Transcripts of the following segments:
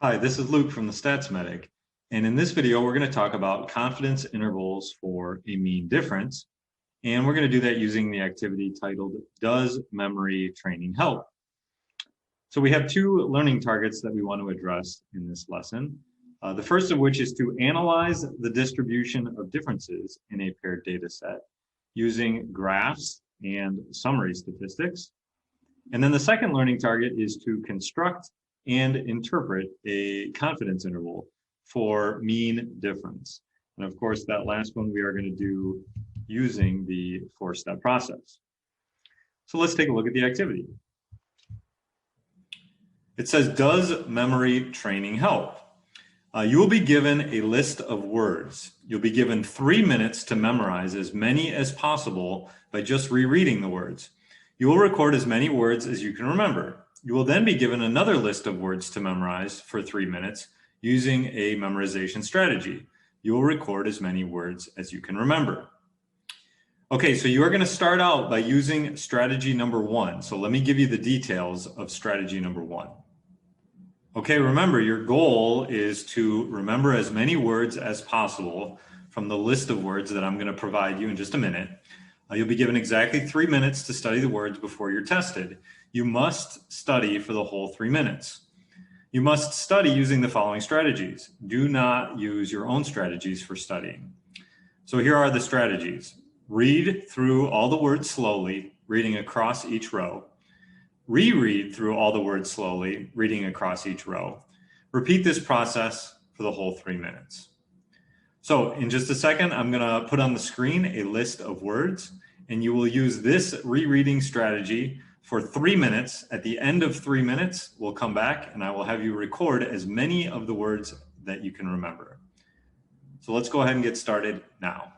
Hi, this is Luke from the Stats Medic, and in this video we're going to talk about confidence intervals for a mean difference, and we're going to do that using the activity titled Does Memory Training Help? So we have two learning targets that we want to address in this lesson. The first of which is to analyze the distribution of differences in a paired data set using graphs and summary statistics. And then the second learning target is to construct and interpret a confidence interval for mean difference. And of course, that last one we are going to do using the four-step process. So let's take a look at the activity. It says, does memory training help? You will be given a list of words. You'll be given 3 minutes to memorize as many as possible by just rereading the words. You will record as many words as you can remember. You will then be given another list of words to memorize for 3 minutes using a memorization strategy. You will record as many words as you can remember. Okay, so you are going to start out by using strategy number 1. So let me give you the details of strategy number 1. Okay, remember, your goal is to remember as many words as possible from the list of words that I'm going to provide you in just a minute. You'll be given exactly 3 minutes to study the words before you're tested. You must study for the whole 3 minutes. You must study using the following strategies. Do not use your own strategies for studying. So here are the strategies. Read through all the words slowly, reading across each row. Reread through all the words slowly, reading across each row. Repeat this process for the whole 3 minutes. So in just a second, I'm going to put on the screen a list of words, and you will use this rereading strategy for 3 minutes. At the end of 3 minutes, we'll come back and I will have you record as many of the words that you can remember. So let's go ahead and get started now.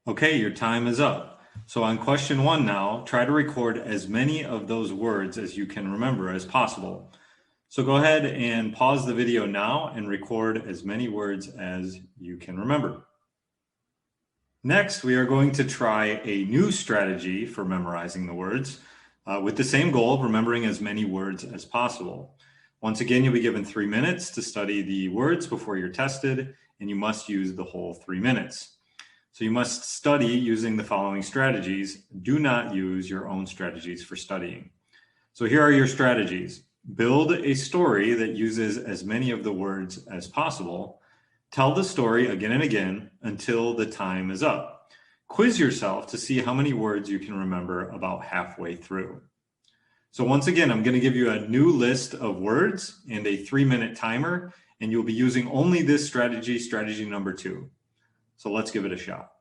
Okay, your time is up. So on question 1 now, try to record as many of those words as you can remember as possible. So go ahead and pause the video now and record as many words as you can remember. Next, we are going to try a new strategy for memorizing the words with the same goal of remembering as many words as possible. Once again, you'll be given 3 minutes to study the words before you're tested, and you must use the whole 3 minutes. So you must study using the following strategies. Do not use your own strategies for studying. So here are your strategies. Build a story that uses as many of the words as possible. Tell the story again and again until the time is up. Quiz yourself to see how many words you can remember about halfway through. So once again, I'm going to give you a new list of words and a 3-minute timer, and you'll be using only this strategy, strategy number 2. So let's give it a shot.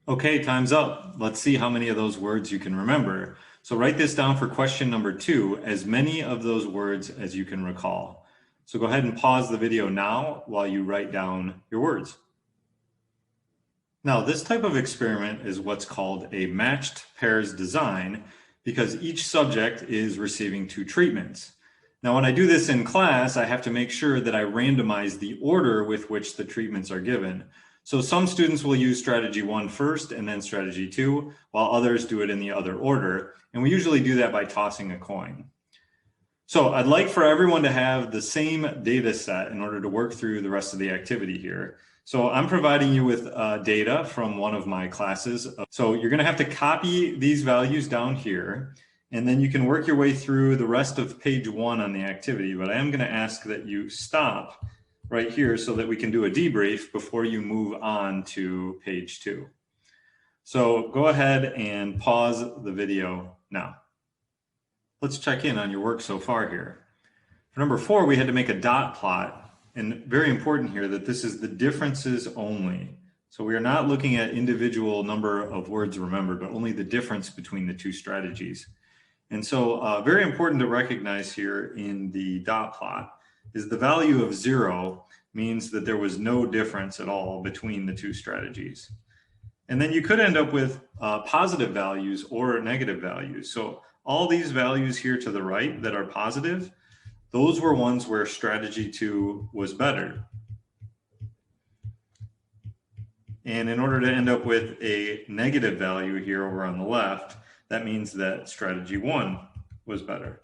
Okay, time's up. Let's see how many of those words you can remember. So write this down for question number 2, as many of those words as you can recall. So go ahead and pause the video now while you write down your words. Now, this type of experiment is what's called a matched pairs design because each subject is receiving 2 treatments. Now, when I do this in class, I have to make sure that I randomize the order with which the treatments are given. So some students will use strategy 1 first and then strategy 2, while others do it in the other order. And we usually do that by tossing a coin. So I'd like for everyone to have the same data set in order to work through the rest of the activity here. So I'm providing you with data from one of my classes. So you're going to have to copy these values down here, and then you can work your way through the rest of page 1 on the activity. But I am going to ask that you stop right here so that we can do a debrief before you move on to page 2. So go ahead and pause the video now. Let's check in on your work so far here. For number 4, we had to make a dot plot, and very important here that this is the differences only. So we are not looking at individual number of words remembered, but only the difference between the two strategies. And so very important to recognize here in the dot plot is the value of 0 means that there was no difference at all between the two strategies. And then you could end up with positive values or negative values. So all these values here to the right that are positive, those were ones where strategy 2 was better. And in order to end up with a negative value here over on the left, that means that strategy 1 was better.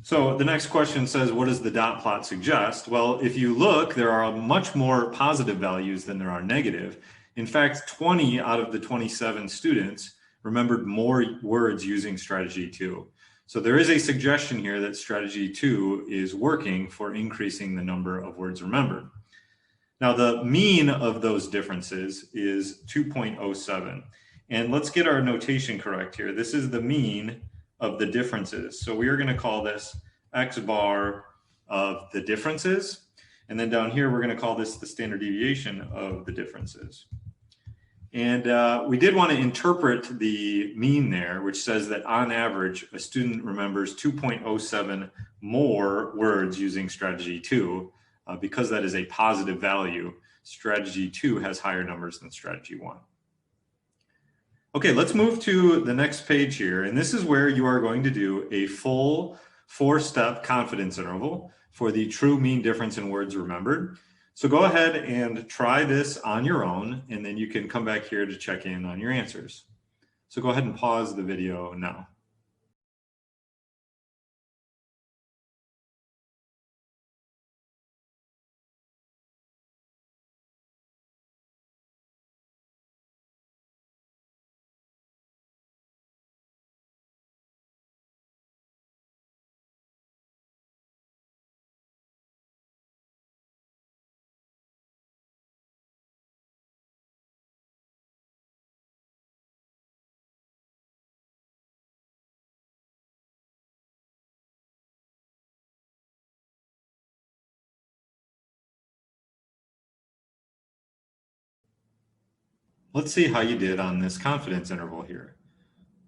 So the next question says, what does the dot plot suggest? Well, if you look, there are much more positive values than there are negative. In fact, 20 out of the 27 students remembered more words using strategy 2. So there is a suggestion here that strategy 2 is working for increasing the number of words remembered. Now the mean of those differences is 2.07. And let's get our notation correct here. This is the mean of the differences. So we are going to call this X bar of the differences. And then down here, we're going to call this the standard deviation of the differences. And we did want to interpret the mean there, which says that on average, a student remembers 2.07 more words using strategy 2. Because that is a positive value, strategy 2 has higher numbers than strategy 1. Okay, let's move to the next page here. And this is where you are going to do a full 4-step confidence interval for the true mean difference in words remembered. So go ahead and try this on your own, and then you can come back here to check in on your answers. So go ahead and pause the video now. Let's see how you did on this confidence interval here.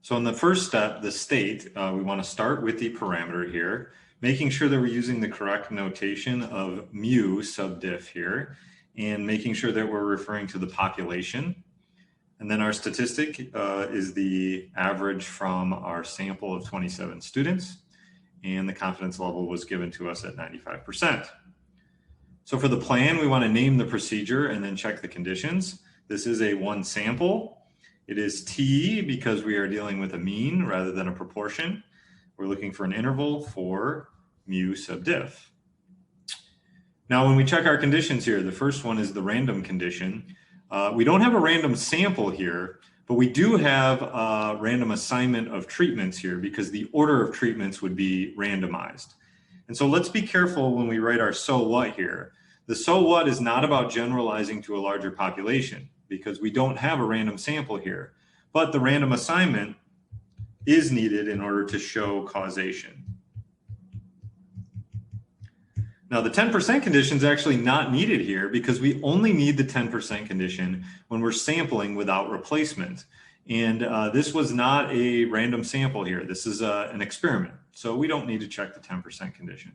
So in the first step, the state, we want to start with the parameter here, making sure that we're using the correct notation of mu sub diff here, and making sure that we're referring to the population. And then our statistic is the average from our sample of 27 students, and the confidence level was given to us at 95%. So for the plan, we want to name the procedure and then check the conditions. This is a one sample. It is T because we are dealing with a mean rather than a proportion. We're looking for an interval for mu sub diff. Now, when we check our conditions here, the first one is the random condition. We don't have a random sample here, but we do have a random assignment of treatments here because the order of treatments would be randomized. And so let's be careful when we write our so what here. The so what is not about generalizing to a larger population because we don't have a random sample here, but the random assignment is needed in order to show causation. Now the 10% condition is actually not needed here because we only need the 10% condition when we're sampling without replacement. And this was not a random sample here. This is an experiment. So we don't need to check the 10% condition.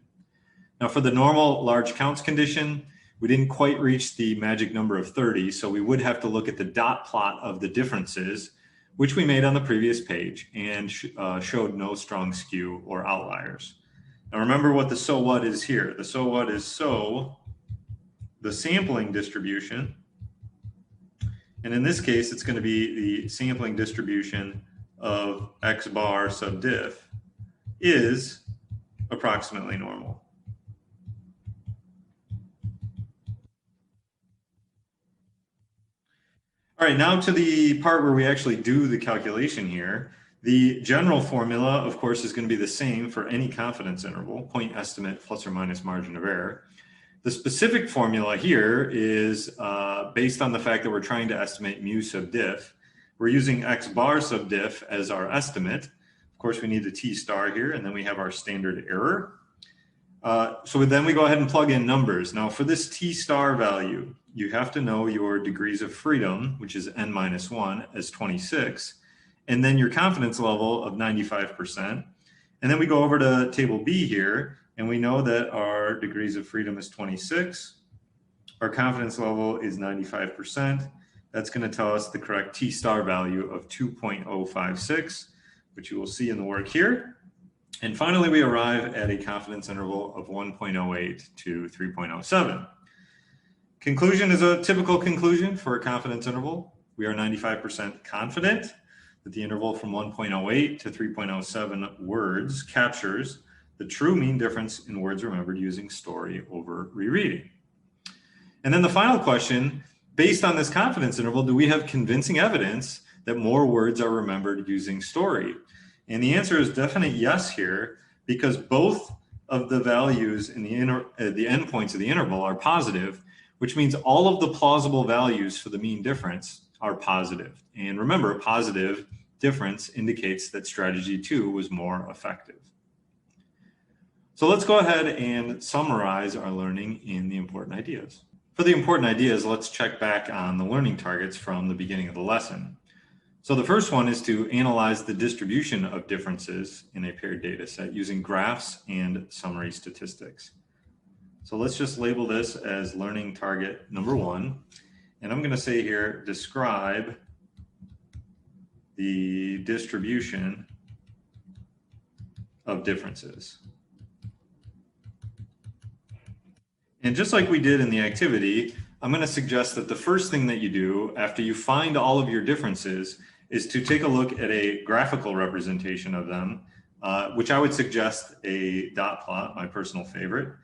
Now for the normal large counts condition, we didn't quite reach the magic number of 30. So we would have to look at the dot plot of the differences, which we made on the previous page and showed no strong skew or outliers. Now remember what the so what is here. The so what is the sampling distribution. And in this case, it's going to be the sampling distribution of X bar sub diff is approximately normal. All right, now to the part where we actually do the calculation here. The general formula, of course, is going to be the same for any confidence interval, point estimate plus or minus margin of error. The specific formula here is based on the fact that we're trying to estimate mu sub diff. We're using x bar sub diff as our estimate. Of course, we need a t star here, and then we have our standard error. So then we go ahead and plug in numbers. Now for this t star value, you have to know your degrees of freedom, which is n minus 1, as 26, and then your confidence level of 95%. And then we go over to table B here, and we know that our degrees of freedom is 26. Our confidence level is 95%. That's going to tell us the correct t star value of 2.056, which you will see in the work here. And finally, we arrive at a confidence interval of 1.08 to 3.07. Conclusion is a typical conclusion for a confidence interval. We are 95% confident that the interval from 1.08 to 3.07 words captures the true mean difference in words remembered using story over rereading. And then the final question, based on this confidence interval, do we have convincing evidence that more words are remembered using story? And the answer is definite yes here, because both of the values in the endpoints of the interval are positive, which means all of the plausible values for the mean difference are positive. And remember, positive difference indicates that strategy 2 was more effective. So let's go ahead and summarize our learning in the important ideas. For the important ideas, let's check back on the learning targets from the beginning of the lesson. So the first one is to analyze the distribution of differences in a paired data set using graphs and summary statistics. So let's just label this as learning target number 1. And I'm going to say here, describe the distribution of differences. And just like we did in the activity, I'm going to suggest that the first thing that you do after you find all of your differences is to take a look at a graphical representation of them, which I would suggest a dot plot, my personal favorite,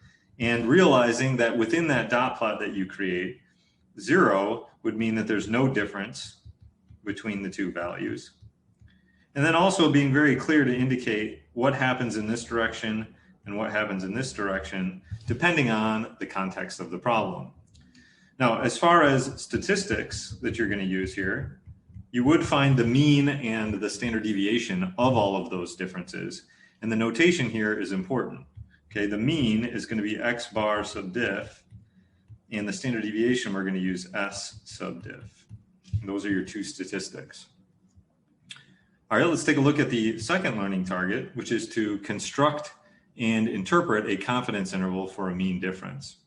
and realizing that within that dot plot that you create, 0 would mean that there's no difference between the two values. And then also being very clear to indicate what happens in this direction and what happens in this direction, depending on the context of the problem. Now, as far as statistics that you're going to use here, you would find the mean and the standard deviation of all of those differences. And the notation here is important. Okay, the mean is going to be x bar sub diff, and the standard deviation we're going to use s sub diff. And those are your two statistics. All right, let's take a look at the second learning target, which is to construct and interpret a confidence interval for a mean difference.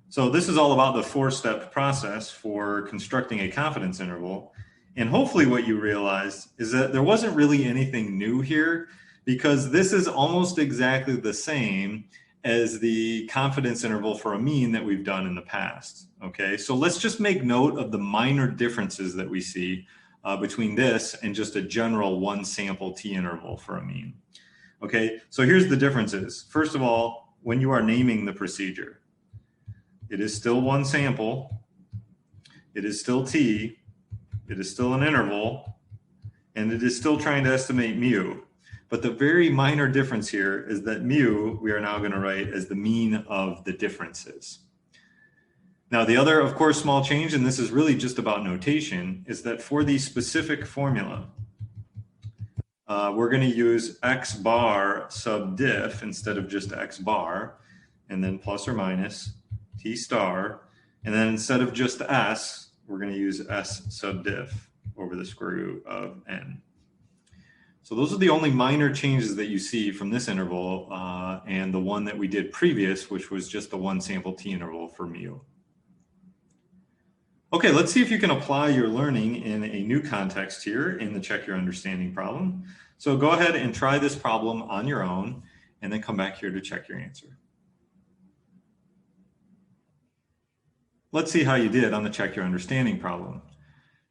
So this is all about the 4-step process for constructing a confidence interval. And hopefully what you realized is that there wasn't really anything new here, because this is almost exactly the same as the confidence interval for a mean that we've done in the past. Okay, so let's just make note of the minor differences that we see between this and just a general one sample t interval for a mean. Okay, so here's the differences. First of all, when you are naming the procedure, it is still one sample, it is still t, it is still an interval, and it is still trying to estimate mu. But the very minor difference here is that mu, we are now going to write as the mean of the differences. Now, the other, of course, small change, and this is really just about notation, is that for the specific formula, we're going to use x bar sub diff instead of just x bar, and then plus or minus t star, and then instead of just s, we're going to use s sub diff over the square root of n. So those are the only minor changes that you see from this interval and the one that we did previous, which was just the one sample t interval for mu. Okay, let's see if you can apply your learning in a new context here in the Check Your Understanding problem. So go ahead and try this problem on your own and then come back here to check your answer. Let's see how you did on the Check Your Understanding problem.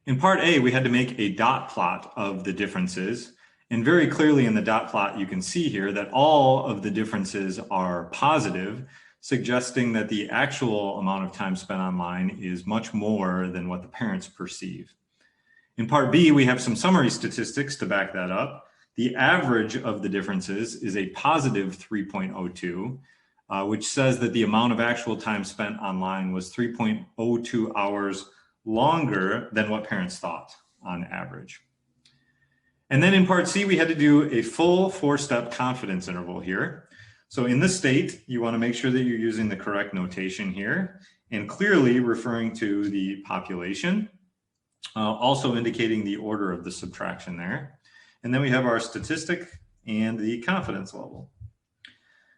In part A, we had to make a dot plot of the differences. And very clearly in the dot plot, you can see here that all of the differences are positive, suggesting that the actual amount of time spent online is much more than what the parents perceive. In part B, we have some summary statistics to back that up. The average of the differences is a positive 3.02, which says that the amount of actual time spent online was 3.02 hours longer than what parents thought on average. And then in part C, we had to do a full 4-step confidence interval here. So in this state, you want to make sure that you're using the correct notation here and clearly referring to the population, also indicating the order of the subtraction there. And then we have our statistic and the confidence level.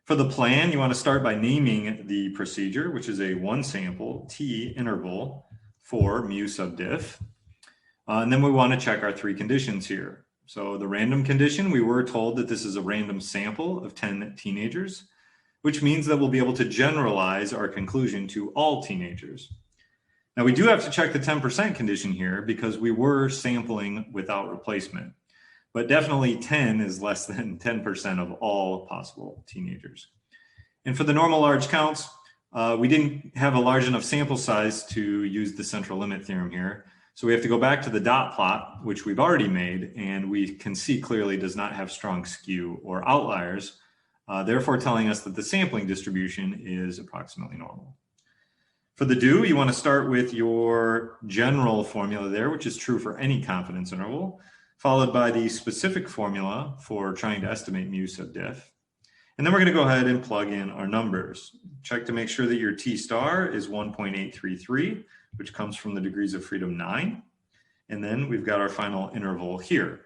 For the plan, you want to start by naming the procedure, which is a 1-sample t interval for mu sub diff. And then we want to check our 3 conditions here. So the random condition, we were told that this is a random sample of 10 teenagers, which means that we'll be able to generalize our conclusion to all teenagers. Now we do have to check the 10% condition here because we were sampling without replacement, but definitely 10 is less than 10% of all possible teenagers. And for the normal large counts, we didn't have a large enough sample size to use the central limit theorem here. So we have to go back to the dot plot, which we've already made, and we can see clearly does not have strong skew or outliers, therefore telling us that the sampling distribution is approximately normal. For the do, you want to start with your general formula there, which is true for any confidence interval, followed by the specific formula for trying to estimate mu sub diff. And then we're going to go ahead and plug in our numbers. Check to make sure that your T star is 1.833, which comes from the degrees of freedom 9. And then we've got our final interval here.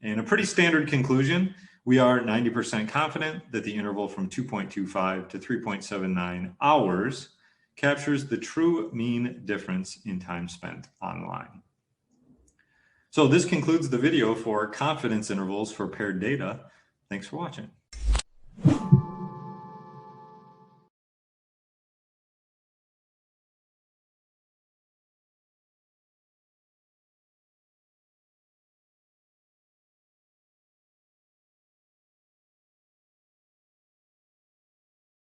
And a pretty standard conclusion, we are 90% confident that the interval from 2.25 to 3.79 hours captures the true mean difference in time spent online. So this concludes the video for confidence intervals for paired data. Thanks for watching.